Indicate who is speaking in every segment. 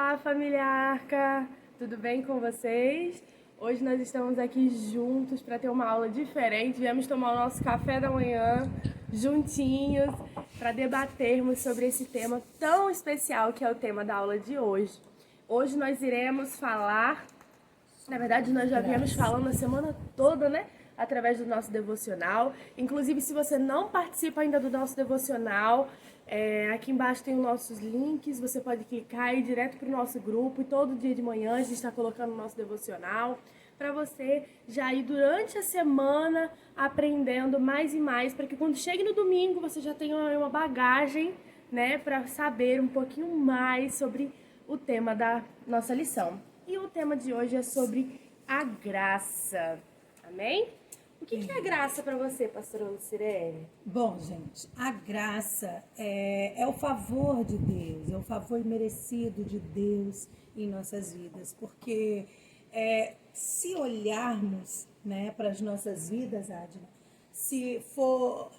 Speaker 1: Olá, família Arca! Tudo bem com vocês? Hoje nós estamos aqui juntos para ter uma aula diferente. Viemos tomar o nosso café da manhã juntinhos para debatermos sobre esse tema tão especial que é o tema da aula de hoje. Hoje nós iremos falar, na verdade nós já viemos falando a semana toda, né? Através do nosso devocional. Inclusive, se você não participa ainda do nosso devocional, aqui embaixo tem os nossos links, você pode clicar e ir direto para o nosso grupo, e todo dia de manhã a gente está colocando o nosso devocional para você já ir durante a semana aprendendo mais e mais, para que quando chegue no domingo você já tenha uma bagagem, né, para saber um pouquinho mais sobre o tema da nossa lição. E o tema de hoje é sobre a graça. Amém? O que é graça para você, pastora Lucirene?
Speaker 2: Bom, gente, a graça é o favor de Deus, é o favor merecido de Deus em nossas vidas, porque se olharmos, né, para as nossas vidas, Adna, se for,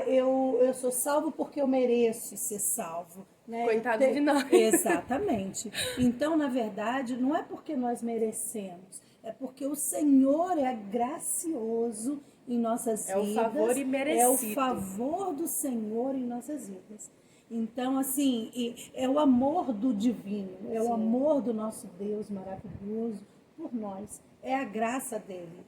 Speaker 2: eu sou salvo porque eu mereço ser salvo, né?
Speaker 1: Coitado de nós.
Speaker 2: Exatamente. Então, na verdade, não é porque nós merecemos, é porque o Senhor é gracioso em nossas vidas.
Speaker 1: É o favor imerecido.
Speaker 2: É o favor do Senhor em nossas vidas. Então, assim, é o amor do divino, é
Speaker 1: Sim.
Speaker 2: o amor do nosso Deus maravilhoso por nós. É a graça dele,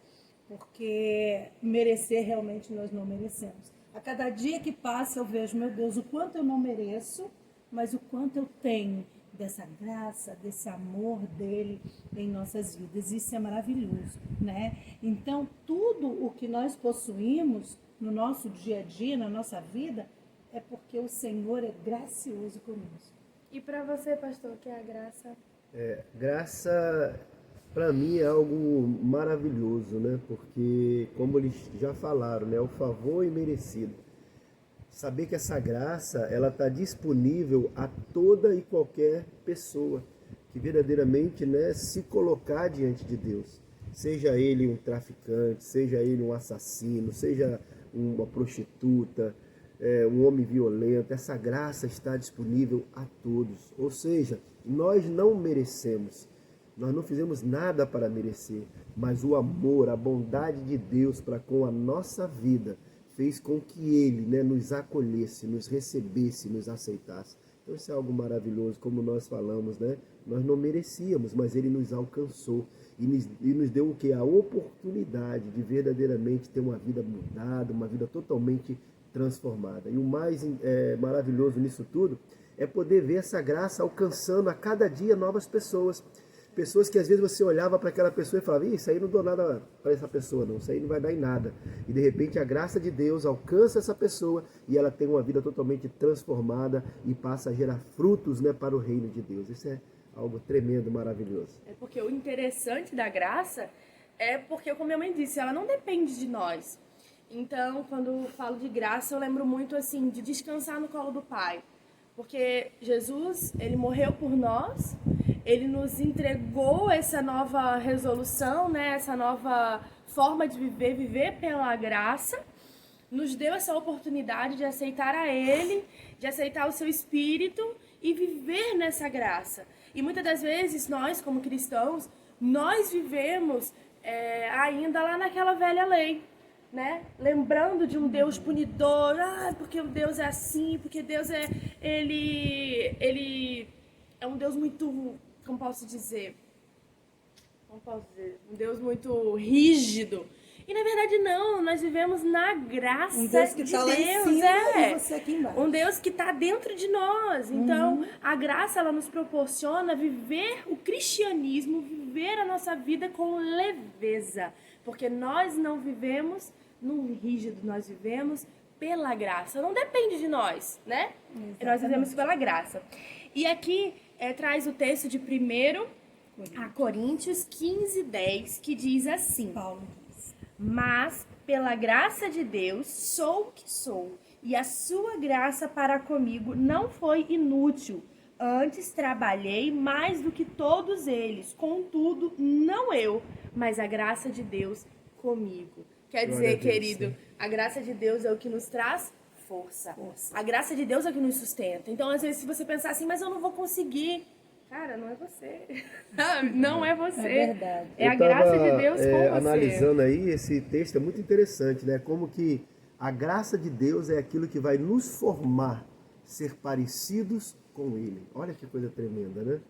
Speaker 2: porque merecer realmente nós não merecemos. A cada dia que passa eu vejo, meu Deus, o quanto eu não mereço, mas o quanto eu tenho dessa graça, desse amor dele em nossas vidas. Isso é maravilhoso, né? Então, tudo o que nós possuímos no nosso dia a dia, na nossa vida, é porque o Senhor é gracioso conosco.
Speaker 1: E para você, pastor, o que é a graça?
Speaker 3: Graça, para mim, é algo maravilhoso, né? Porque, como eles já falaram, né? O favor imerecido. Saber que essa graça, ela está disponível a toda e qualquer pessoa que verdadeiramente, né, se colocar diante de Deus. Seja ele um traficante, seja ele um assassino, seja uma prostituta, um homem violento, essa graça está disponível a todos. Ou seja, nós não merecemos, nós não fizemos nada para merecer, mas o amor, a bondade de Deus para com a nossa vida fez com que ele, né, nos acolhesse, nos recebesse, nos aceitasse. Então isso é algo maravilhoso, como nós falamos, né? Nós não merecíamos, mas ele nos alcançou e nos deu o quê? A oportunidade de verdadeiramente ter uma vida mudada, uma vida totalmente transformada. E o mais maravilhoso nisso tudo é poder ver essa graça alcançando a cada dia novas pessoas. Pessoas que às vezes você olhava para aquela pessoa e falava, isso aí não dou nada para essa pessoa não, isso aí não vai dar em nada. E de repente a graça de Deus alcança essa pessoa e ela tem uma vida totalmente transformada e passa a gerar frutos, né, para o reino de Deus. Isso é algo tremendo, maravilhoso.
Speaker 1: É porque o interessante da graça é porque, como minha mãe disse, ela não depende de nós. Então, quando falo de graça, eu lembro muito assim de descansar no colo do Pai. Porque Jesus, ele morreu por nós, ele nos entregou essa nova resolução, né? Essa nova forma de viver pela graça, nos deu essa oportunidade de aceitar a ele, de aceitar o seu Espírito e viver nessa graça. E muitas das vezes nós, como cristãos, nós vivemos ainda lá naquela velha lei, né? Lembrando de um Deus punidor, porque o Deus é assim, porque Deus ele é um Deus muito, como posso dizer, um Deus muito rígido. E na verdade não, nós vivemos na graça
Speaker 2: Um Deus que
Speaker 1: de
Speaker 2: está lá em
Speaker 1: Deus,
Speaker 2: cima e você aqui embaixo.
Speaker 1: um Deus que está dentro de nós. Então, a graça, ela nos proporciona viver o cristianismo, viver a nossa vida com leveza. Porque nós não vivemos no rígido, nós vivemos pela graça. Não depende de nós, né?
Speaker 2: Exatamente.
Speaker 1: Nós vivemos pela graça. E aqui traz o texto de 1 Coríntios 15:10, que diz assim:
Speaker 2: Paulo diz.
Speaker 1: Mas, pela graça de Deus, sou o que sou, e a sua graça para comigo não foi inútil. Antes trabalhei mais do que todos eles, contudo, não eu, mas a graça de Deus comigo. Quer
Speaker 3: Glória
Speaker 1: dizer,
Speaker 3: a Deus,
Speaker 1: querido,
Speaker 3: sim.
Speaker 1: a graça de Deus é o que nos traz força. A graça de Deus é o que nos sustenta. Então, às vezes, se você pensar assim, mas eu não vou conseguir, Cara, não é você. Não é você.
Speaker 2: É verdade.
Speaker 1: É a
Speaker 3: Eu
Speaker 1: graça
Speaker 3: tava,
Speaker 1: de Deus com você.
Speaker 3: analisando aí, esse texto é muito interessante, né? Como que a graça de Deus é aquilo que vai nos formar, ser parecidos com Ele. Olha que coisa tremenda, né?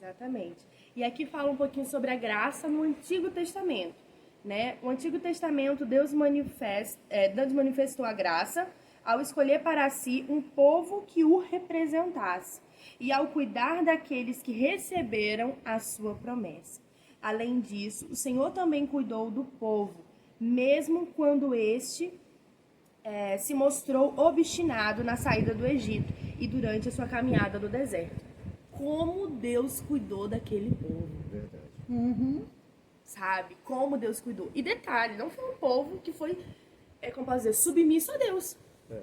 Speaker 1: Exatamente. E aqui fala um pouquinho sobre a graça no Antigo Testamento, né? O Antigo Testamento, Deus manifestou a graça ao escolher para si um povo que o representasse e ao cuidar daqueles que receberam a sua promessa. Além disso, o Senhor também cuidou do povo, mesmo quando este se mostrou obstinado na saída do Egito e durante a sua caminhada no deserto. Como Deus cuidou daquele povo,
Speaker 3: Verdade.
Speaker 1: sabe? Como Deus cuidou. E detalhe, não foi um povo que foi, como posso dizer, submisso a Deus.
Speaker 3: É.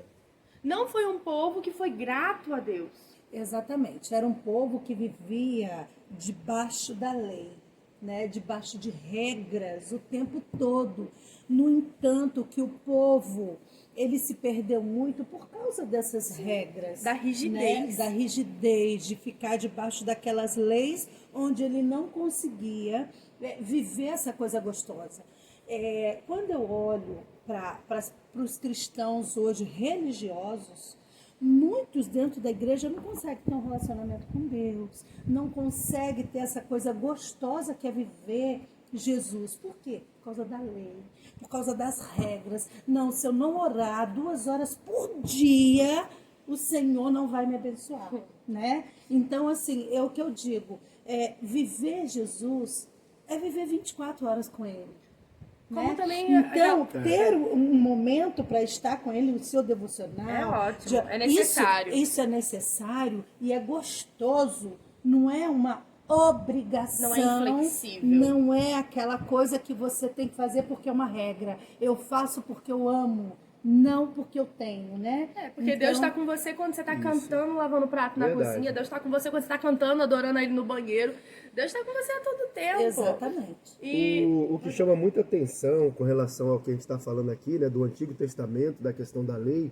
Speaker 1: Não foi um povo que foi grato a Deus.
Speaker 2: Exatamente. Era um povo que vivia debaixo da lei, né? Debaixo de regras o tempo todo. No entanto, que o povo ele se perdeu muito por causa dessas regras.
Speaker 1: Da rigidez.
Speaker 2: Né? Da rigidez, de ficar debaixo daquelas leis onde ele não conseguia viver essa coisa gostosa. Quando eu olho para os cristãos hoje religiosos, muitos dentro da igreja não conseguem ter um relacionamento com Deus, não conseguem ter essa coisa gostosa que é viver Jesus. Por quê? Por causa da lei, por causa das regras. Não, se eu não orar 2 horas por dia, o Senhor não vai me abençoar, né? Então, assim, é o que eu digo, viver Jesus é viver 24 horas com Ele.
Speaker 1: Como
Speaker 2: Né?
Speaker 1: também
Speaker 2: Então, ter um momento para estar com ele, o seu devocional.
Speaker 1: É ótimo, é necessário.
Speaker 2: Isso é necessário e é gostoso, não é uma obrigação.
Speaker 1: Não é inflexível.
Speaker 2: Não é aquela coisa que você tem que fazer porque é uma regra. Eu faço porque eu amo, não porque eu tenho, né?
Speaker 1: Porque
Speaker 2: então,
Speaker 1: Deus está com você quando você está cantando, lavando prato na
Speaker 3: Verdade.
Speaker 1: cozinha. Deus está com você quando você está cantando, adorando Ele no banheiro. Deus está com você a todo tempo.
Speaker 2: Exatamente.
Speaker 1: E
Speaker 3: O que chama muita atenção com relação ao que a gente está falando aqui, né, do Antigo Testamento, da questão da lei,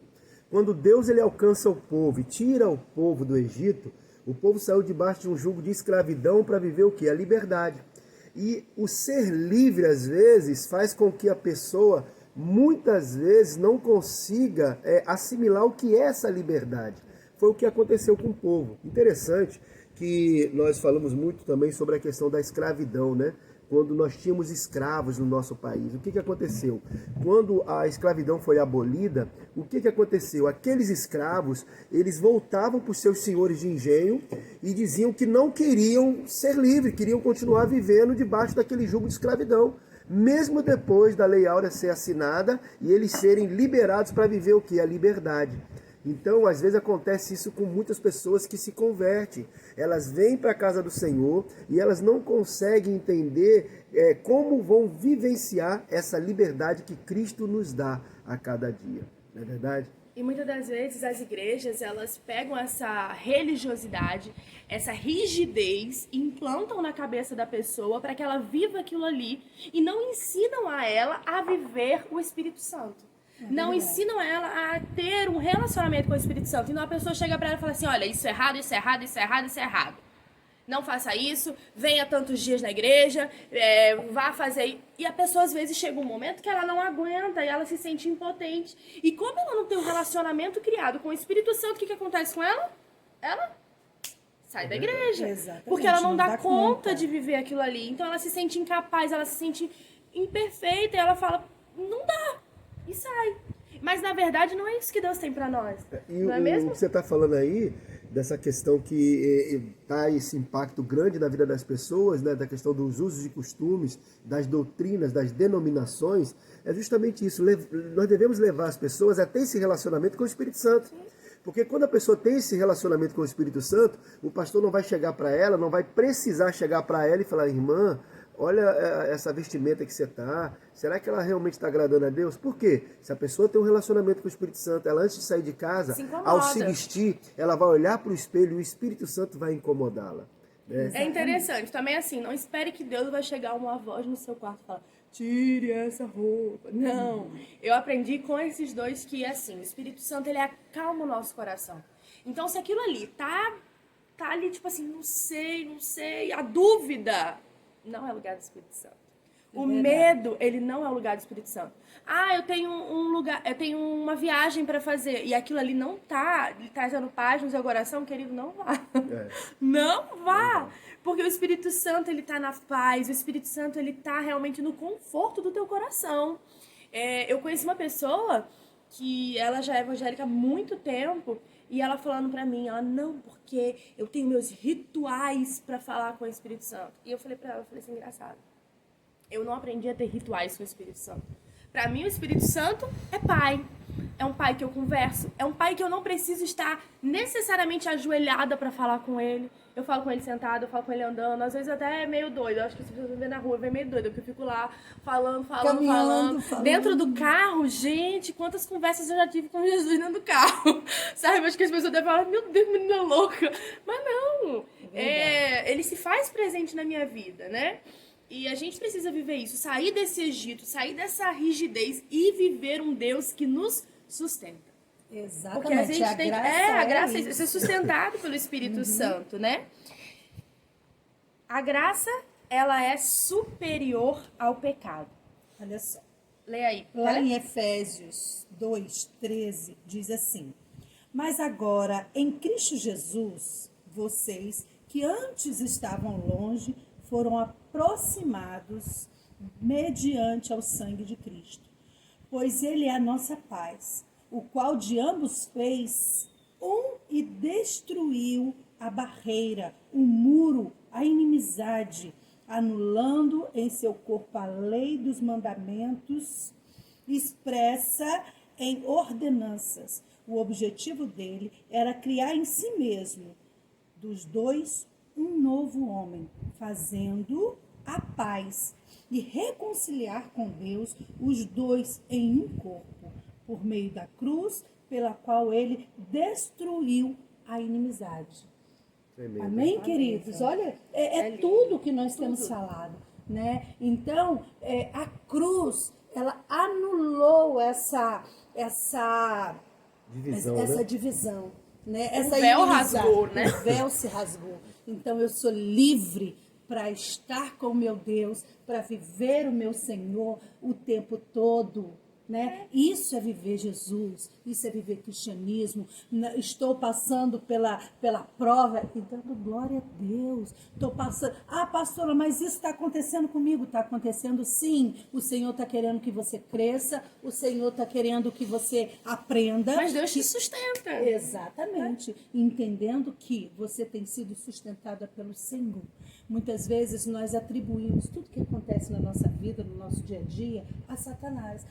Speaker 3: quando Deus ele alcança o povo e tira o povo do Egito, o povo saiu debaixo de um jugo de escravidão para viver o quê? A liberdade. E o ser livre, às vezes, faz com que a pessoa, muitas vezes, não consiga assimilar o que é essa liberdade. Foi o que aconteceu com o povo. Interessante que nós falamos muito também sobre a questão da escravidão, né? Quando nós tínhamos escravos no nosso país. O que aconteceu? Quando a escravidão foi abolida, o que aconteceu? Aqueles escravos, eles voltavam para os seus senhores de engenho e diziam que não queriam ser livres, queriam continuar vivendo debaixo daquele jugo de escravidão. Mesmo depois da Lei Áurea ser assinada e eles serem liberados para viver o quê? A liberdade. Então, às vezes acontece isso com muitas pessoas que se convertem. Elas vêm para a casa do Senhor e elas não conseguem entender como vão vivenciar essa liberdade que Cristo nos dá a cada dia. Não é verdade?
Speaker 1: E muitas das vezes as igrejas, elas pegam essa religiosidade, essa rigidez e implantam na cabeça da pessoa para que ela viva aquilo ali e não ensinam a ela a viver o Espírito Santo. Não ensinam ela a ter um relacionamento com o Espírito Santo. Então a pessoa chega para ela e fala assim, olha, isso é errado, isso é errado, isso é errado, isso é errado. Não faça isso, venha tantos dias na igreja, vá fazer... E a pessoa às vezes chega um momento que ela não aguenta e ela se sente impotente. E como ela não tem um relacionamento criado com o Espírito Santo, o que acontece com ela? Ela sai da igreja.
Speaker 2: Exatamente,
Speaker 1: Porque ela não dá conta
Speaker 2: conta
Speaker 1: de viver aquilo ali. Então ela se sente incapaz, ela se sente imperfeita e ela fala, não dá. E sai. Mas na verdade não é isso que Deus tem pra nós. Não é mesmo?
Speaker 3: O que você está falando aí, dessa questão que tá esse impacto grande na vida das pessoas, né, da questão dos usos e costumes, das doutrinas, das denominações, é justamente isso. Nós devemos levar as pessoas a ter esse relacionamento com o Espírito Santo. Porque quando a pessoa tem esse relacionamento com o Espírito Santo, o pastor não vai chegar para ela, não vai precisar chegar para ela e falar, irmã, olha essa vestimenta que você está, será que ela realmente está agradando a Deus? Por quê? Se a pessoa tem um relacionamento com o Espírito Santo, ela antes de sair de casa, ao se vestir, ela vai olhar para o espelho e o Espírito Santo vai incomodá-la. Né?
Speaker 1: É interessante, também assim, não espere que Deus vai chegar uma voz no seu quarto e falar, tire essa roupa. Não, eu aprendi com esses dois que assim, o Espírito Santo ele acalma o nosso coração. Então se aquilo ali tá ali, tipo assim, não sei. A dúvida não é lugar do Espírito Santo. O medo, ele não é o lugar do Espírito Santo. Eu tenho eu tenho uma viagem para fazer e aquilo ali não tá lhe trazendo paz no seu coração, querido, não vá. Não vá. Porque o Espírito Santo, ele tá na paz, o Espírito Santo, ele tá realmente no conforto do teu coração. Eu conheci uma pessoa que ela já é evangélica há muito tempo e ela falando pra mim, não, porque eu tenho meus rituais pra falar com o Espírito Santo. E eu falei pra ela, assim, engraçado. Eu não aprendi a ter rituais com o Espírito Santo. Pra mim, o Espírito Santo é pai. É um pai que eu converso. É um pai que eu não preciso estar necessariamente ajoelhada pra falar com ele. Eu falo com ele sentado, eu falo com ele andando. Às vezes até é meio doido. Eu acho que se você vê na rua, vem meio doido. Porque eu fico lá falando. Dentro do carro, gente, quantas conversas eu já tive com Jesus dentro do carro. Sabe? Acho que as pessoas devem falar, meu Deus, menina louca. Mas não. Ele se faz presente na minha vida, né? E a gente precisa viver isso, sair desse Egito, sair dessa rigidez e viver um Deus que nos sustenta.
Speaker 2: Exatamente.
Speaker 1: Porque a gente tem a graça
Speaker 2: é
Speaker 1: ser sustentado pelo Espírito Santo, né? A graça, ela é superior ao pecado.
Speaker 2: Olha só.
Speaker 1: Leia aí.
Speaker 2: Lá em Efésios 2:13 diz assim: mas agora, em Cristo Jesus, vocês que antes estavam longe, foram aproximados mediante ao sangue de Cristo. Pois ele é a nossa paz, o qual de ambos fez e destruiu a barreira, o muro, a inimizade, anulando em seu corpo a lei dos mandamentos expressa em ordenanças. O objetivo dele era criar em si mesmo, dos dois, um novo homem, fazendo a paz e reconciliar com Deus os dois em um corpo, por meio da cruz, pela qual ele destruiu a inimizade.
Speaker 3: Tremendo.
Speaker 2: Amém, queridos? Olha, tudo que nós temos falado, né? Então, a cruz, ela anulou essa divisão, né? Essa
Speaker 1: o véu
Speaker 2: inimizade.
Speaker 1: rasgou, né?
Speaker 2: O véu se rasgou. Então, eu sou livre para estar com o meu Deus, para viver o meu Senhor o tempo todo, né? Isso é viver Jesus, isso é viver cristianismo. Estou passando pela prova e dando glória a Deus. Estou passando, pastora, mas isso está acontecendo comigo? Está acontecendo sim. O Senhor está querendo que você cresça, o Senhor está querendo que você aprenda.
Speaker 1: Mas Deus te sustenta.
Speaker 2: Exatamente. Entendendo que você tem sido sustentada pelo Senhor. Muitas vezes nós atribuímos tudo que acontece na nossa vida, no nosso dia a dia, a Satanás.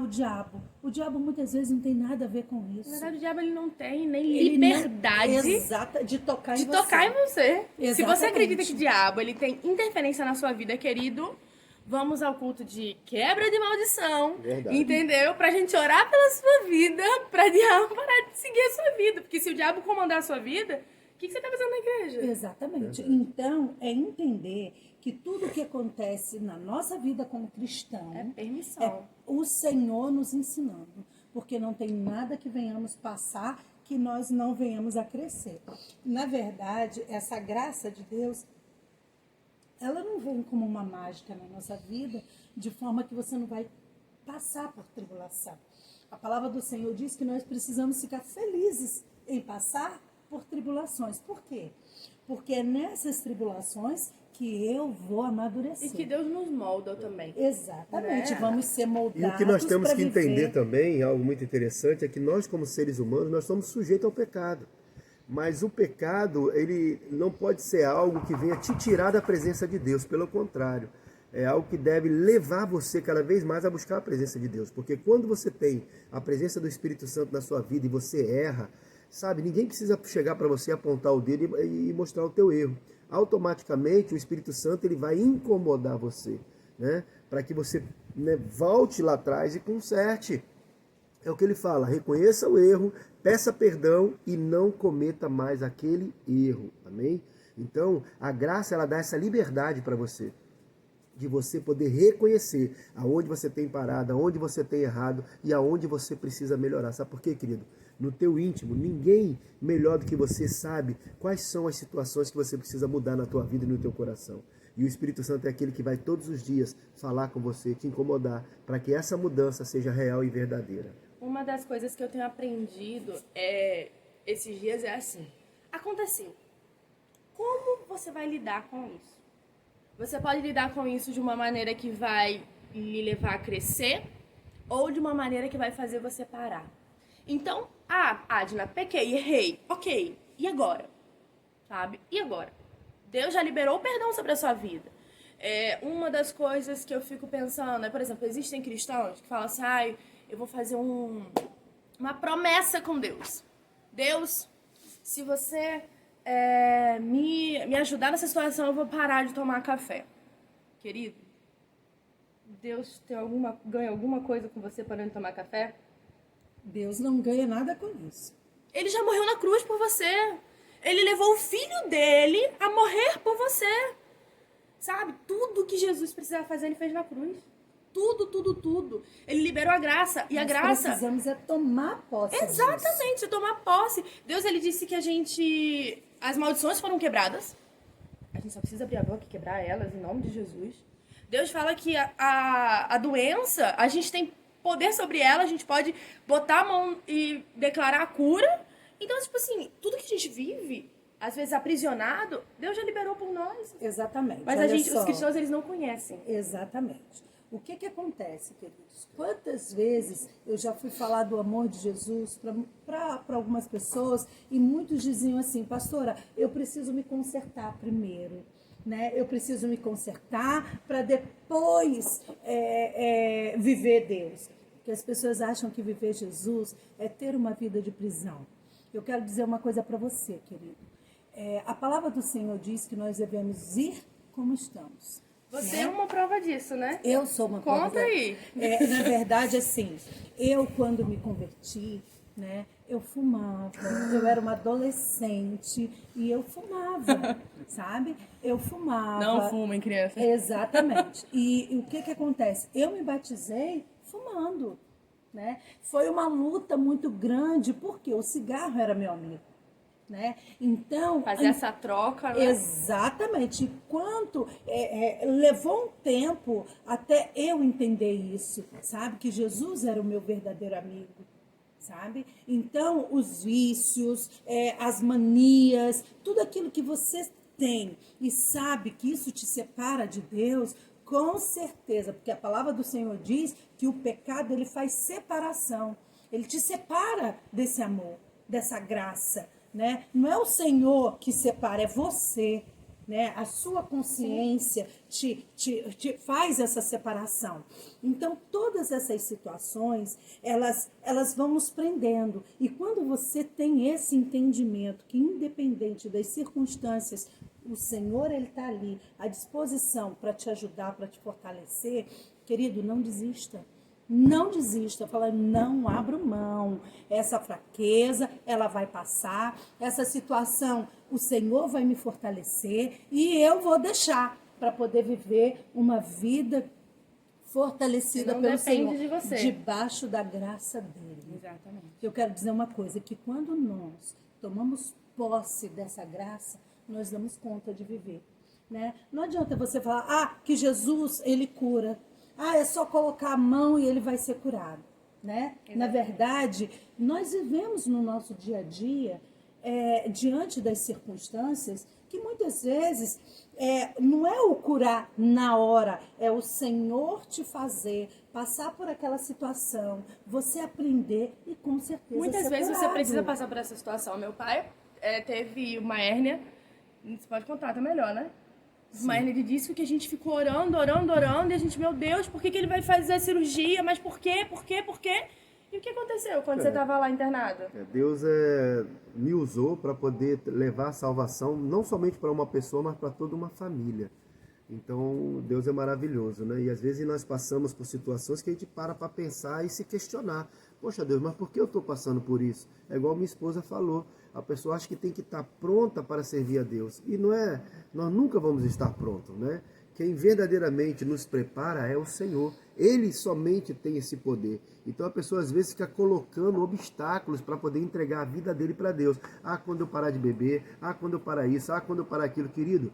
Speaker 2: O diabo. O diabo muitas vezes não tem nada a ver com isso.
Speaker 1: Na verdade, o diabo ele não tem nem liberdade
Speaker 2: de tocar em
Speaker 1: você.
Speaker 2: Exatamente.
Speaker 1: Se você acredita que o diabo ele tem interferência na sua vida, querido, vamos ao culto de quebra de maldição.
Speaker 3: Verdade.
Speaker 1: Entendeu? Pra gente orar pela sua vida, pra diabo parar de seguir a sua vida. Porque se o diabo comandar a sua vida, o que você está fazendo na igreja?
Speaker 2: Exatamente. Então, é entender que tudo que acontece na nossa vida como cristão
Speaker 1: é permissão.
Speaker 2: O Senhor nos ensinando. Porque não tem nada que venhamos passar que nós não venhamos a crescer. Na verdade, essa graça de Deus, ela não vem como uma mágica na nossa vida, de forma que você não vai passar por tribulação. A palavra do Senhor diz que nós precisamos ficar felizes em passar por tribulações. Por quê? Porque é nessas tribulações que eu vou amadurecer.
Speaker 1: E que Deus nos molda também.
Speaker 2: Exatamente, vamos ser moldados.
Speaker 3: E o que nós temos que
Speaker 2: viver.
Speaker 3: entender também, algo muito interessante, é que nós como seres humanos, nós somos sujeitos ao pecado. Mas o pecado, ele não pode ser algo que venha te tirar da presença de Deus, pelo contrário. É algo que deve levar você cada vez mais a buscar a presença de Deus. Porque quando você tem a presença do Espírito Santo na sua vida e você erra, sabe, ninguém precisa chegar para você, apontar o dedo e mostrar o teu erro. Automaticamente o Espírito Santo ele vai incomodar você, né? Para que você, né, volte lá atrás e conserte. É o que ele fala, reconheça o erro, peça perdão e não cometa mais aquele erro. Amém? Então, a graça ela dá essa liberdade para você, de você poder reconhecer aonde você tem parado, aonde você tem errado e aonde você precisa melhorar. Sabe por quê, querido? no teu íntimo. Ninguém melhor do que você sabe quais são as situações que você precisa mudar na tua vida e no teu coração. E o Espírito Santo é aquele que vai todos os dias falar com você, te incomodar, para que essa mudança seja real e verdadeira.
Speaker 1: Uma das coisas que eu tenho aprendido esses dias é assim: aconteceu. Como você vai lidar com isso? Você pode lidar com isso de uma maneira que vai lhe levar a crescer ou de uma maneira que vai fazer você parar. Então, Adna, pequei, errei, ok, e agora? Sabe? E agora? Deus já liberou o perdão sobre a sua vida. Uma das coisas que eu fico pensando é, por exemplo, existem cristãos que falam assim, eu vou fazer uma promessa com Deus. Deus, se você me ajudar nessa situação, eu vou parar de tomar café. Querido, Deus ganha alguma coisa com você parando de tomar café?
Speaker 2: Deus não ganha nada com isso.
Speaker 1: Ele já morreu na cruz por você. Ele levou o filho dele a morrer por você. Sabe? Tudo que Jesus precisava fazer, ele fez na cruz. Tudo, tudo, tudo. Ele liberou a graça. E a graça...
Speaker 2: precisamos tomar posse
Speaker 1: Exatamente,
Speaker 2: disso.
Speaker 1: tomar posse. Deus, ele disse que as maldições foram quebradas. A gente só precisa abrir a boca e quebrar elas, em nome de Jesus. Deus fala que a doença, a gente tem poder sobre ela, a gente pode botar a mão e declarar a cura. Então, tipo assim, tudo que a gente vive, às vezes aprisionado, Deus já liberou por nós.
Speaker 2: Exatamente.
Speaker 1: Mas os cristãos, eles não conhecem.
Speaker 2: Exatamente. O que acontece, queridos? Quantas vezes eu já fui falar do amor de Jesus para algumas pessoas e muitos diziam assim, pastora, eu preciso me consertar primeiro, né? Eu preciso me consertar para depois viver Deus. Porque as pessoas acham que viver Jesus é ter uma vida de prisão. Eu quero dizer uma coisa para você, querido. A palavra do Senhor diz que nós devemos ir como estamos.
Speaker 1: Você é uma prova disso, né?
Speaker 2: Eu sou uma prova.
Speaker 1: Conta aí.
Speaker 2: Na verdade, assim, eu quando me converti, né, eu fumava. Eu era uma adolescente e eu fumava, sabe? Eu fumava.
Speaker 1: Não fumem, criança.
Speaker 2: Exatamente. E o que acontece? Eu me batizei fumando, né? Foi uma luta muito grande porque o cigarro era meu amigo. Né? Então
Speaker 1: fazer essa troca, né?
Speaker 2: Exatamente. Quanto levou um tempo até eu entender isso, sabe, que Jesus era o meu verdadeiro amigo, sabe? Então os vícios, as manias, tudo aquilo que você tem e sabe que isso te separa de Deus, com certeza, porque a palavra do Senhor diz que o pecado ele faz separação, ele te separa desse amor, dessa graça. Né? Não é o Senhor que separa, é você, né? A sua consciência te faz essa separação. Então, todas essas situações, elas vão nos prendendo. E quando você tem esse entendimento, que independente das circunstâncias, o Senhor ele está ali à disposição para te ajudar, para te fortalecer, querido, não desista. Não desista, fala, não abro mão. Essa fraqueza, ela vai passar. Essa situação, o Senhor vai me fortalecer e eu vou deixar para poder viver uma vida fortalecida pelo Senhor,
Speaker 1: de você.
Speaker 2: Debaixo da graça dele.
Speaker 1: Exatamente.
Speaker 2: Eu quero dizer uma coisa, que quando nós tomamos posse dessa graça, nós damos conta de viver. Né? Não adianta você falar, que Jesus, ele cura. É só colocar a mão e ele vai ser curado, né? Na verdade, nós vivemos no nosso dia a dia, diante das circunstâncias, que muitas vezes não é o curar na hora, é o Senhor te fazer passar por aquela situação, você aprender e com certeza
Speaker 1: muitas vezes
Speaker 2: curado.
Speaker 1: Você precisa passar por essa situação. Meu pai teve uma hérnia, você pode contar, tá melhor, né? Uma hérnia de disco que a gente ficou orando, e a gente, meu Deus, por que ele vai fazer a cirurgia? Mas por quê? Por quê? Por quê? E o que aconteceu quando você estava lá internado?
Speaker 3: Deus me usou para poder levar a salvação não somente para uma pessoa, mas para toda uma família. Então, Deus é maravilhoso, né? E às vezes nós passamos por situações que a gente para pensar e se questionar. Poxa Deus, mas por que eu estou passando por isso? É igual minha esposa falou. A pessoa acha que tem que estar pronta para servir a Deus. E não é, nós nunca vamos estar prontos, né? Quem verdadeiramente nos prepara é o Senhor. Ele somente tem esse poder. Então a pessoa às vezes fica colocando obstáculos para poder entregar a vida dele para Deus. Ah, quando eu parar de beber, ah, quando eu parar isso, ah, quando eu parar aquilo. Querido,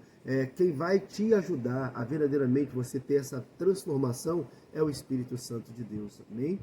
Speaker 3: quem vai te ajudar a verdadeiramente você ter essa transformação é o Espírito Santo de Deus. Amém?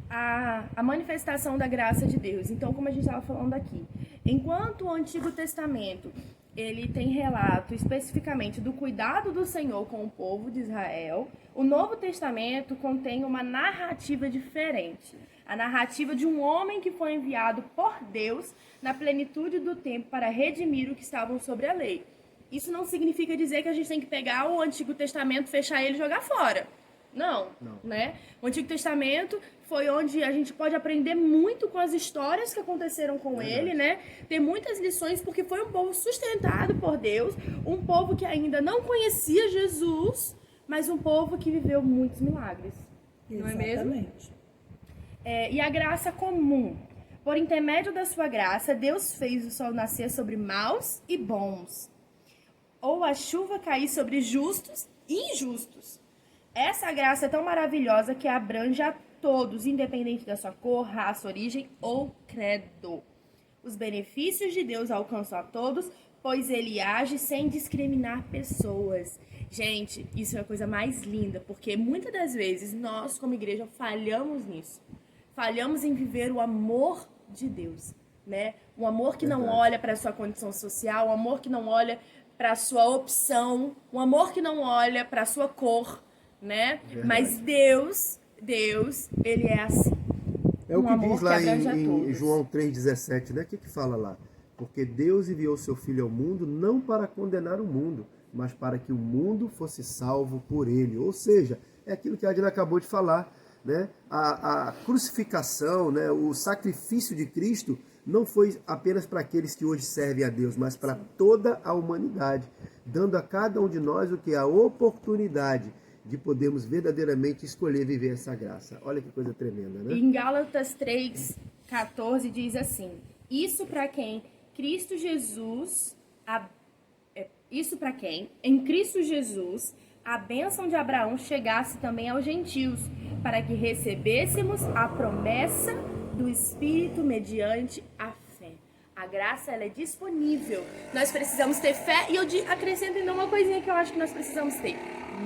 Speaker 1: A manifestação da graça de Deus. Então, como a gente estava falando aqui, enquanto o Antigo Testamento ele tem relato especificamente do cuidado do Senhor com o povo de Israel, o Novo Testamento contém uma narrativa diferente. A narrativa de um homem que foi enviado por Deus na plenitude do tempo para redimir o que estavam sobre a lei. Isso não significa dizer que a gente tem que pegar o Antigo Testamento, fechar ele e jogar fora. Não, né? O Antigo Testamento foi onde a gente pode aprender muito com as histórias que aconteceram com ele, né? Ter muitas lições, porque foi um povo sustentado por Deus, um povo que ainda não conhecia Jesus, mas um povo que viveu muitos milagres. Não é mesmo?
Speaker 2: Exatamente.
Speaker 1: E a graça comum. Por intermédio da sua graça, Deus fez o sol nascer sobre maus e bons, ou a chuva cair sobre justos e injustos. Essa graça é tão maravilhosa que abrange a todos, independente da sua cor, raça, origem ou credo. Os benefícios de Deus alcançam a todos, pois ele age sem discriminar pessoas. Gente, isso é a coisa mais linda, porque muitas das vezes nós, como igreja, falhamos nisso. Falhamos em viver o amor de Deus, né? Um amor que não olha para a sua condição social, um amor que não olha para a sua opção, um amor que não olha para a sua cor, né? Mas Deus, ele é assim.
Speaker 3: É o que
Speaker 1: amor
Speaker 3: diz lá
Speaker 1: que abrange a
Speaker 3: em
Speaker 1: todos.
Speaker 3: João 3,17, né? O que fala lá? Porque Deus enviou seu Filho ao mundo não para condenar o mundo, mas para que o mundo fosse salvo por ele. Ou seja, é aquilo que a Adina acabou de falar, né? A crucificação, né? O sacrifício de Cristo não foi apenas para aqueles que hoje servem a Deus, mas para toda a humanidade, dando a cada um de nós o que? A oportunidade de podermos verdadeiramente escolher viver essa graça. Olha que coisa tremenda, né?
Speaker 1: Em Gálatas 3:14 diz assim: Isso para quem Cristo Jesus, isso para quem em Cristo Jesus a bênção de Abraão chegasse também aos gentios, para que recebêssemos a promessa do Espírito mediante a fé. A graça, ela é disponível. Nós precisamos ter fé, e eu acrescento ainda uma coisinha que eu acho que nós precisamos ter: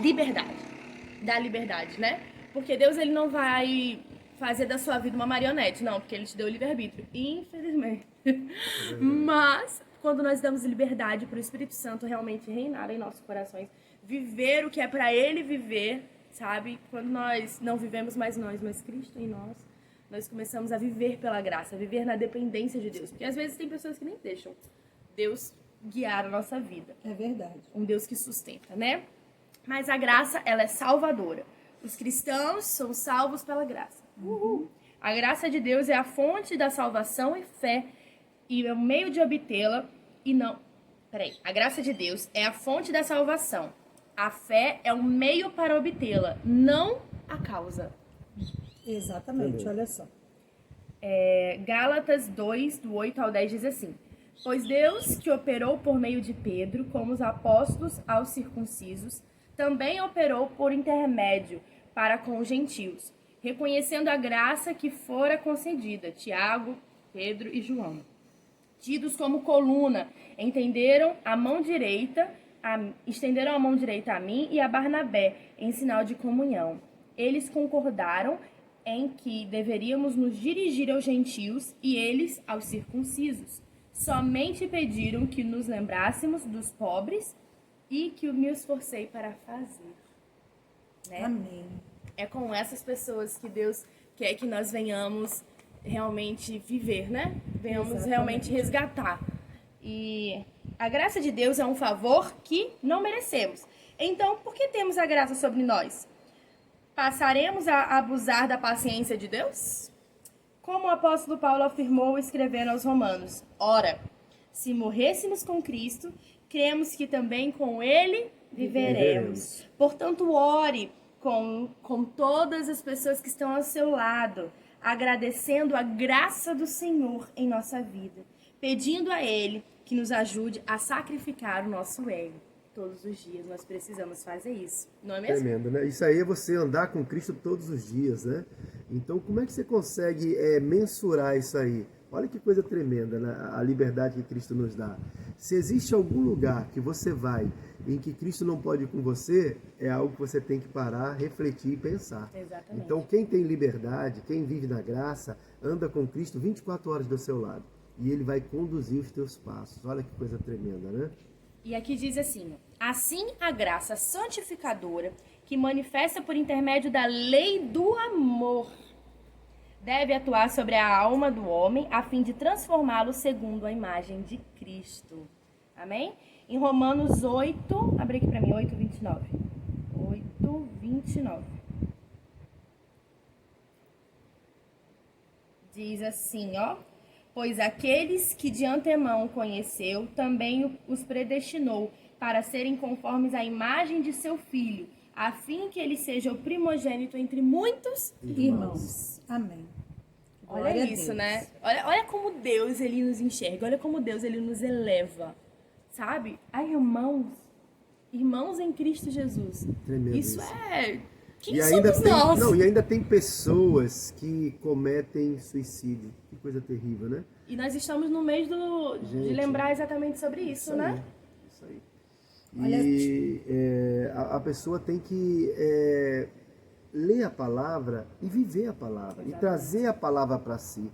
Speaker 1: liberdade. Da liberdade, né? Porque Deus, ele não vai fazer da sua vida uma marionete, não, porque ele te deu livre-arbítrio, infelizmente. Mas, quando nós damos liberdade para o Espírito Santo realmente reinar em nossos corações, viver o que é para ele viver, sabe? Quando nós não vivemos mais nós, mas Cristo em nós começamos a viver pela graça, a viver na dependência de Deus. Porque às vezes tem pessoas que nem deixam Deus guiar a nossa vida.
Speaker 2: É verdade.
Speaker 1: Um Deus que sustenta, né? Mas a graça, ela é salvadora. Os cristãos são salvos pela graça. Uhul. A graça de Deus é a fonte da salvação e fé, e é o meio de obtê-la, e não... A graça de Deus é a fonte da salvação. A fé é o meio para obtê-la, não a causa.
Speaker 2: Exatamente, olha só.
Speaker 1: Gálatas 2, do 8 ao 10 diz assim: Pois Deus, que operou por meio de Pedro, como os apóstolos aos circuncisos, também operou por intermédio para com os gentios, reconhecendo a graça que fora concedida, Tiago, Pedro e João. Tidos como coluna, estenderam a mão direita a mim e a Barnabé, em sinal de comunhão. Eles concordaram em que deveríamos nos dirigir aos gentios e eles aos circuncisos. Somente pediram que nos lembrássemos dos pobres e que eu me esforcei para fazer. Né?
Speaker 2: Amém.
Speaker 1: É com essas pessoas que Deus quer que nós venhamos realmente viver, né? Venhamos
Speaker 2: Exatamente.
Speaker 1: realmente resgatar. E a graça de Deus é um favor que não merecemos. Então, por que temos a graça sobre nós? Passaremos a abusar da paciência de Deus? Como o apóstolo Paulo afirmou escrevendo aos Romanos: Ora, se morrêssemos com Cristo, cremos que também com ele viveremos. Portanto, ore com todas as pessoas que estão ao seu lado, agradecendo a graça do Senhor em nossa vida, pedindo a ele que nos ajude a sacrificar o nosso ego. todos os dias. Nós precisamos fazer isso, não é mesmo?
Speaker 3: Tremendo, né? Isso aí é você andar com Cristo todos os dias, né? Então, como é que você consegue mensurar isso aí? Olha que coisa tremenda, né? A liberdade que Cristo nos dá. Se existe algum lugar que você vai em que Cristo não pode ir com você, é algo que você tem que parar, refletir e pensar.
Speaker 1: Exatamente.
Speaker 3: Então, quem tem liberdade, quem vive na graça, anda com Cristo 24 horas do seu lado. E Ele vai conduzir os teus passos. Olha que coisa tremenda, né?
Speaker 4: E aqui diz assim: assim a graça santificadora, que manifesta por intermédio da lei do amor, deve atuar sobre a alma do homem, a fim de transformá-lo segundo a imagem de Cristo. Amém? Em Romanos 8, abre aqui para mim, 8:29. 8:29. Diz assim, ó: pois aqueles que de antemão conheceu, também os predestinou para serem conformes à imagem de seu Filho, a fim que ele seja o primogênito entre muitos
Speaker 2: Irmãos. Amém.
Speaker 1: Olha
Speaker 2: Glória a
Speaker 1: isso,
Speaker 2: Deus.
Speaker 1: né? Olha como Deus, ele nos enxerga. Olha como Deus, ele nos eleva. Sabe? Há irmãos em Cristo Jesus.
Speaker 3: Tremendo
Speaker 1: Isso
Speaker 3: isso.
Speaker 1: é... Quem
Speaker 3: E ainda
Speaker 1: somos
Speaker 3: tem,
Speaker 1: nós?
Speaker 3: não, e ainda tem pessoas que cometem suicídio. Que coisa terrível, né?
Speaker 1: E nós estamos no mês de
Speaker 3: Gente,
Speaker 1: lembrar exatamente sobre isso,
Speaker 3: aí,
Speaker 1: né?
Speaker 3: Isso aí.
Speaker 2: Olha-
Speaker 3: E a pessoa tem que ler a palavra e viver a palavra. E trazer a palavra para si.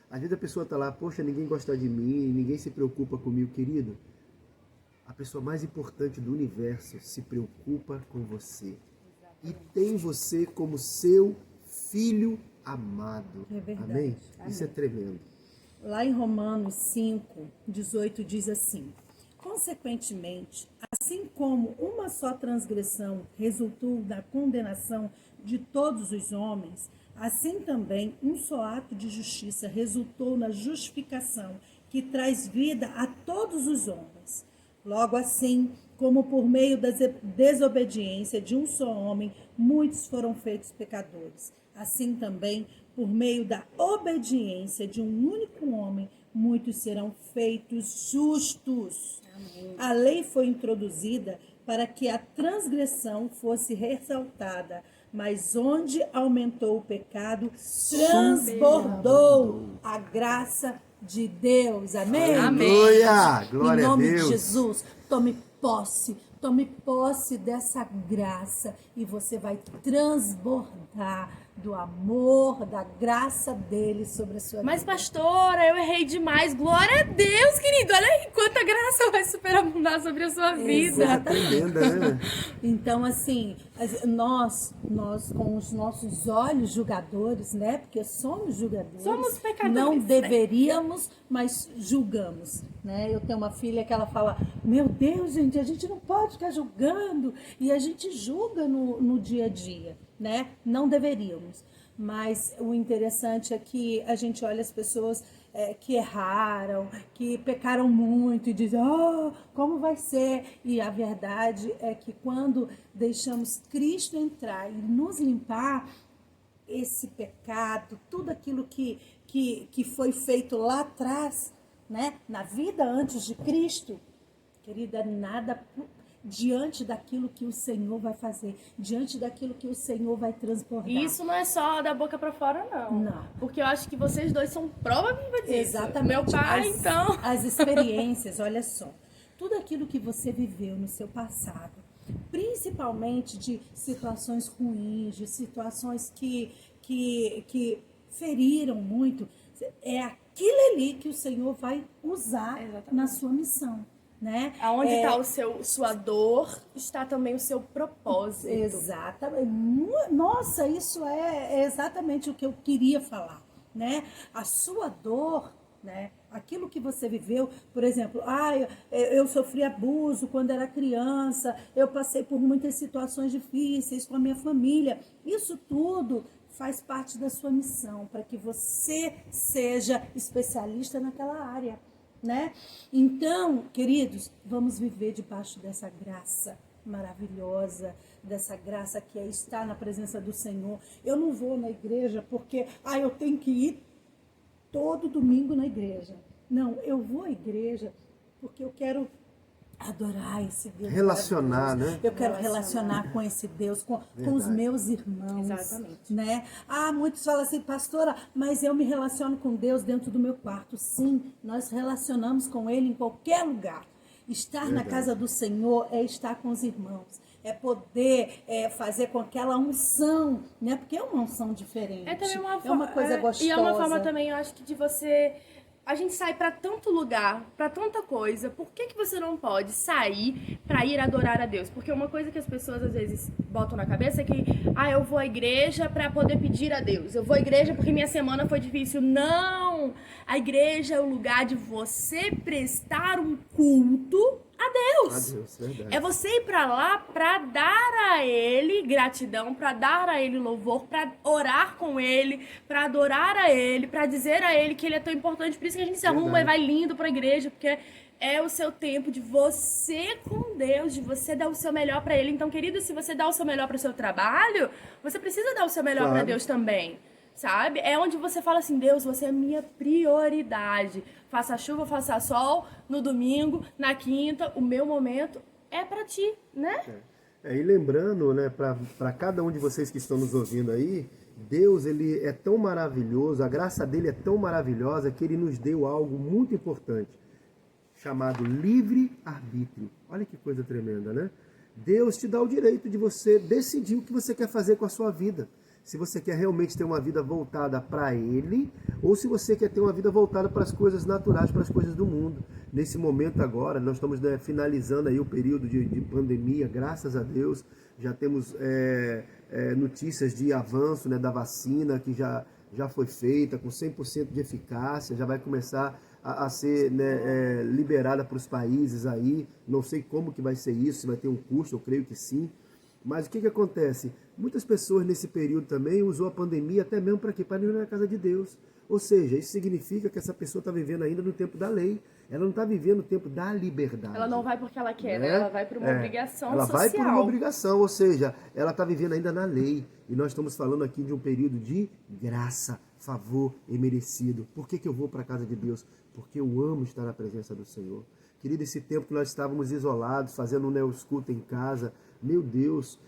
Speaker 3: Às vezes a pessoa está lá, poxa, ninguém gosta de mim, ninguém se preocupa comigo, querido. A pessoa mais importante do universo se preocupa com você. E tem você como seu filho amado.
Speaker 2: É verdade.
Speaker 3: Amém? Isso é tremendo.
Speaker 2: Lá em Romanos 5:18 diz assim: consequentemente, assim como uma só transgressão resultou da condenação de todos os homens, assim também um só ato de justiça resultou na justificação que traz vida a todos os homens. Logo assim, como por meio da desobediência de um só homem, muitos foram feitos pecadores, assim também, por meio da obediência de um único homem, muitos serão feitos justos. Amém. A lei foi introduzida para que a transgressão fosse ressaltada, mas onde aumentou o pecado, transbordou a graça de Deus. Amém?
Speaker 3: Aleluia! Glória
Speaker 2: Em nome
Speaker 3: a Deus.
Speaker 2: de Jesus, tome posse dessa graça e você vai transbordar do amor, da graça dele sobre a sua
Speaker 1: Mas,
Speaker 2: vida.
Speaker 1: pastora, eu errei demais. Glória a Deus, querido. Olha aí quanta graça vai superabundar sobre a sua vida.
Speaker 3: Coisa tremenda, né?
Speaker 2: Então, assim, nós com os nossos olhos julgadores, né? Porque somos julgadores.
Speaker 1: Somos pecadores,
Speaker 2: Não
Speaker 1: né?
Speaker 2: deveríamos, mas julgamos, né? Eu tenho uma filha que ela fala, meu Deus, gente, a gente não pode ficar julgando. E a gente julga no dia a dia, né? Não deveríamos. Mas o interessante é que a gente olha as pessoas que erraram, que pecaram muito e dizem, como vai ser? E a verdade é que quando deixamos Cristo entrar e nos limpar, esse pecado, tudo aquilo que foi feito lá atrás, né? Na vida antes de Cristo, querida, nada diante daquilo que o Senhor vai fazer, diante daquilo que o Senhor vai transbordar.
Speaker 1: E isso não é só da boca pra fora, não.
Speaker 2: Não.
Speaker 1: Porque eu acho que vocês dois são prova viva disso.
Speaker 2: Exatamente.
Speaker 1: Meu pai, então.
Speaker 2: As experiências, olha só. Tudo aquilo que você viveu no seu passado, principalmente de situações ruins, de situações que feriram muito, é aquilo ali que o Senhor vai usar na sua missão. Né?
Speaker 1: Aonde está sua dor, está também o seu propósito.
Speaker 2: Exatamente. Nossa, isso é exatamente o que eu queria falar, né? A sua dor, né? Aquilo que você viveu, por exemplo, eu sofri abuso quando era criança, eu passei por muitas situações difíceis com a minha família. Isso tudo faz parte da sua missão, para que você seja especialista naquela área. Né? Então, queridos, vamos viver debaixo dessa graça maravilhosa, dessa graça que é estar na presença do Senhor. Eu não vou na igreja porque eu tenho que ir todo domingo na igreja. Não, eu vou à igreja porque eu quero adorar esse Deus.
Speaker 3: Relacionar,
Speaker 2: maravilhoso.
Speaker 3: né?
Speaker 2: Eu quero relacionar com esse Deus, com os meus irmãos.
Speaker 4: Exatamente.
Speaker 2: Né? Muitos falam assim, pastora, mas eu me relaciono com Deus dentro do meu quarto. Sim, nós relacionamos com Ele em qualquer lugar. Estar na casa do Senhor é estar com os irmãos. É poder fazer com aquela unção, né? Porque é uma unção diferente.
Speaker 1: É também uma
Speaker 2: uma coisa gostosa.
Speaker 1: E é uma forma também, eu acho que de você... A gente sai pra tanto lugar, pra tanta coisa. Por que você não pode sair pra ir adorar a Deus? Porque uma coisa que as pessoas às vezes botam na cabeça é que, eu vou à igreja pra poder pedir a Deus. Eu vou à igreja porque minha semana foi difícil. Não! A igreja é o lugar de você prestar um culto a Deus.
Speaker 3: Verdade.
Speaker 1: É você ir pra lá pra dar a Ele gratidão, pra dar a Ele louvor, pra orar com Ele, pra adorar a Ele, pra dizer a Ele que Ele é tão importante. Por isso que a gente se arruma e vai lindo pra igreja, porque é o seu tempo de você com Deus, de você dar o seu melhor pra Ele. Então, querido, se você dá o seu melhor pro seu trabalho, você precisa dar o seu melhor pra Deus também. Sabe? É onde você fala assim, Deus, você é minha prioridade. Faça chuva, faça sol, no domingo, na quinta, o meu momento é pra ti, né?
Speaker 3: E lembrando, né, para cada um de vocês que estão nos ouvindo aí, Deus, ele é tão maravilhoso, a graça dele é tão maravilhosa que ele nos deu algo muito importante, chamado livre-arbítrio. Olha que coisa tremenda, né? Deus te dá o direito de você decidir o que você quer fazer com a sua vida. Se você quer realmente ter uma vida voltada para Ele, ou se você quer ter uma vida voltada para as coisas naturais, para as coisas do mundo. Nesse momento agora, nós estamos finalizando aí o período de pandemia, graças a Deus, já temos notícias de avanço, né, da vacina que já foi feita com 100% de eficácia, já vai começar a ser, né, liberada para os países aí. Não sei como que vai ser isso, se vai ter um custo, eu creio que sim. Mas o que acontece? Muitas pessoas nesse período também usou a pandemia até mesmo para quê? Para ir na casa de Deus. Ou seja, isso significa que essa pessoa está vivendo ainda no tempo da lei. Ela não está vivendo no tempo da liberdade.
Speaker 1: Ela não vai porque ela quer, né? Ela vai por uma obrigação social.
Speaker 3: Ela vai por uma obrigação, ou seja, ela está vivendo ainda na lei. E nós estamos falando aqui de um período de graça, favor e merecido. Por que eu vou para a casa de Deus? Porque eu amo estar na presença do Senhor. Querido, esse tempo que nós estávamos isolados, fazendo um neosculto em casa, meu Deus,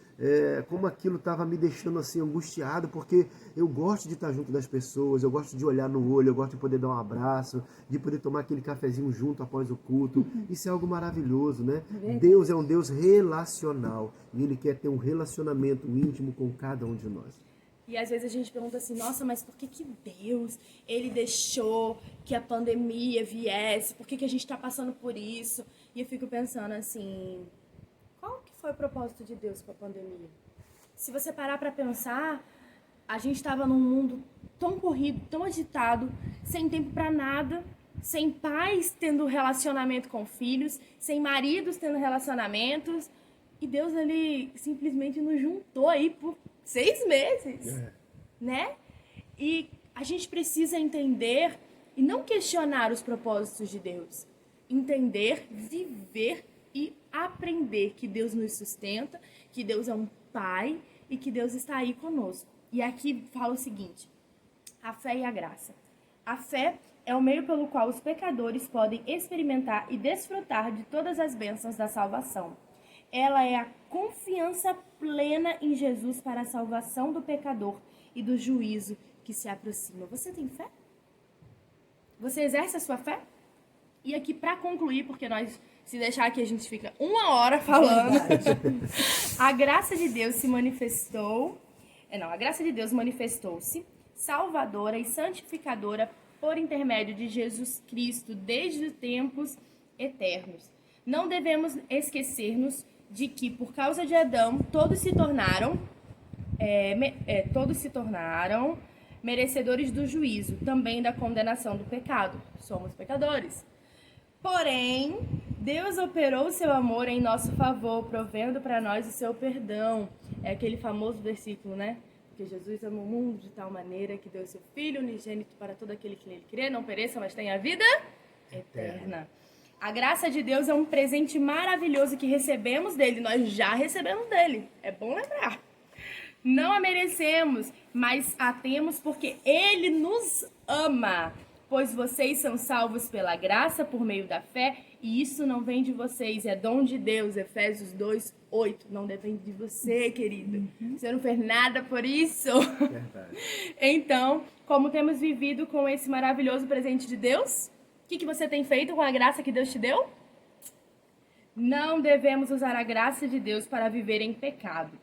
Speaker 3: como aquilo estava me deixando assim angustiado, porque eu gosto de estar junto das pessoas, eu gosto de olhar no olho, eu gosto de poder dar um abraço, de poder tomar aquele cafezinho junto após o culto. Isso é algo maravilhoso, né? Deus é um Deus relacional e Ele quer ter um relacionamento íntimo com cada um de nós.
Speaker 1: E às vezes a gente pergunta assim, nossa, mas por que Deus, Ele deixou que a pandemia viesse? Por que a gente está passando por isso? E eu fico pensando assim, qual que foi o propósito de Deus com a pandemia? Se você parar para pensar, a gente estava num mundo tão corrido, tão agitado, sem tempo para nada, sem pais tendo relacionamento com filhos, sem maridos tendo relacionamentos. E Deus, Ele simplesmente nos juntou aí por 6 meses, né? E a gente precisa entender e não questionar os propósitos de Deus. Entender, viver e aprender que Deus nos sustenta, que Deus é um Pai e que Deus está aí conosco. E aqui fala o seguinte, a fé e a graça. A fé é o meio pelo qual os pecadores podem experimentar e desfrutar de todas as bênçãos da salvação. Ela é a confiança plena em Jesus para a salvação do pecador e do juízo que se aproxima. Você tem fé? Você exerce a sua fé? E aqui, para concluir, porque nós, se deixar aqui, a gente fica 1 hora falando. A graça de Deus se manifestou... a graça de Deus manifestou-se salvadora e santificadora por intermédio de Jesus Cristo desde os tempos eternos. Não devemos esquecer-nos de que, por causa de Adão, todos se tornaram merecedores do juízo, também da condenação do pecado. Somos pecadores. Porém, Deus operou o seu amor em nosso favor, provendo para nós o seu perdão. É aquele famoso versículo, né? Porque Jesus amou o mundo de tal maneira que deu seu Filho unigênito para todo aquele que nele crê, não pereça, mas tenha vida eterna. A graça de Deus é um presente maravilhoso que recebemos dele. Nós já recebemos dele. É bom lembrar. Não a merecemos, mas a temos porque ele nos ama. Pois vocês são salvos pela graça por meio da fé.
Speaker 4: E isso não vem de vocês, é dom de Deus. Efésios 2:8. Não depende de você, querido. Você não fez nada por isso.
Speaker 3: Verdade.
Speaker 4: Então, como temos vivido com esse maravilhoso presente de Deus? O que você tem feito com a graça que Deus te deu? Não devemos usar a graça de Deus para viver em pecado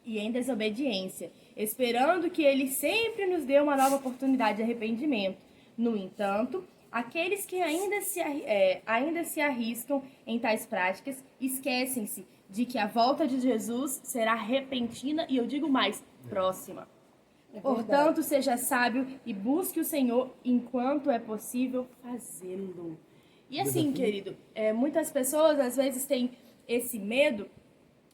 Speaker 4: e em desobediência, esperando que Ele sempre nos dê uma nova oportunidade de arrependimento. No entanto, aqueles que ainda se arriscam em tais práticas esquecem-se de que a volta de Jesus será repentina e, eu digo mais, próxima. Portanto, seja sábio e busque o Senhor enquanto é possível fazê-lo. E assim, querido, muitas pessoas às vezes têm esse medo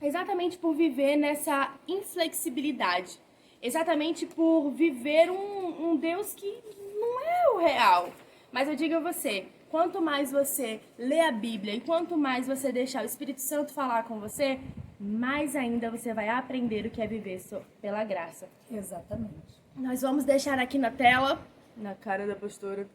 Speaker 4: exatamente por viver nessa inflexibilidade. Exatamente por viver um Deus que não é o real. Mas eu digo a você, quanto mais você lê a Bíblia e quanto mais você deixar o Espírito Santo falar com você, mais ainda você vai aprender o que é viver pela graça.
Speaker 2: Exatamente.
Speaker 4: Nós vamos deixar aqui na tela, na cara da pastora,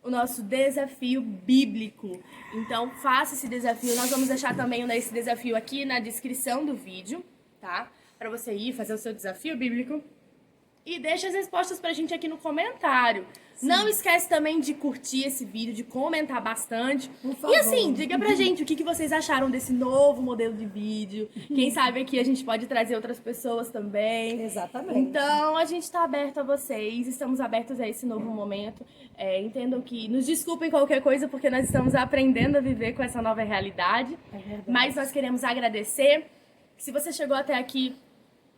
Speaker 4: o nosso desafio bíblico. Então, faça esse desafio. Nós vamos deixar também esse desafio aqui na descrição do vídeo, tá? Para você ir fazer o seu desafio bíblico. E deixa as respostas pra gente aqui no comentário. Sim. Não esquece também de curtir esse vídeo, de comentar bastante.
Speaker 2: Por favor.
Speaker 4: E assim, diga pra gente o que vocês acharam desse novo modelo de vídeo. Quem sabe aqui a gente pode trazer outras pessoas também.
Speaker 2: Exatamente.
Speaker 4: Então, a gente tá aberto a vocês, estamos abertos a esse novo momento. Entendam que, nos desculpem qualquer coisa, porque nós estamos aprendendo a viver com essa nova realidade. Mas nós queremos agradecer. Se você chegou até aqui,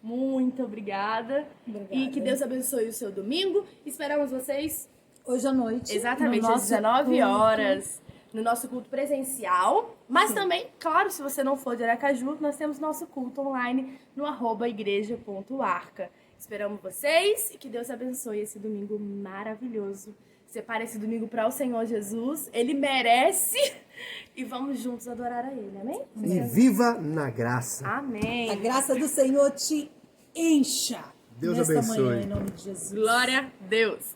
Speaker 4: muito obrigada. E que Deus abençoe o seu domingo. Esperamos vocês
Speaker 2: hoje à noite.
Speaker 4: Exatamente, às 19 horas. No nosso culto presencial. Mas
Speaker 2: Sim.
Speaker 4: também, claro, se você não for de Aracaju, nós temos nosso culto online no @igreja.arca. Esperamos vocês e que Deus abençoe esse domingo maravilhoso. Separe esse domingo para o Senhor Jesus. Ele merece. E vamos juntos adorar a Ele. Amém?
Speaker 3: E viva na graça.
Speaker 4: Amém.
Speaker 2: A graça do Senhor te encha.
Speaker 3: Deus
Speaker 2: nesta
Speaker 3: abençoe.
Speaker 2: manhã, em nome de Jesus.
Speaker 4: Glória a Deus.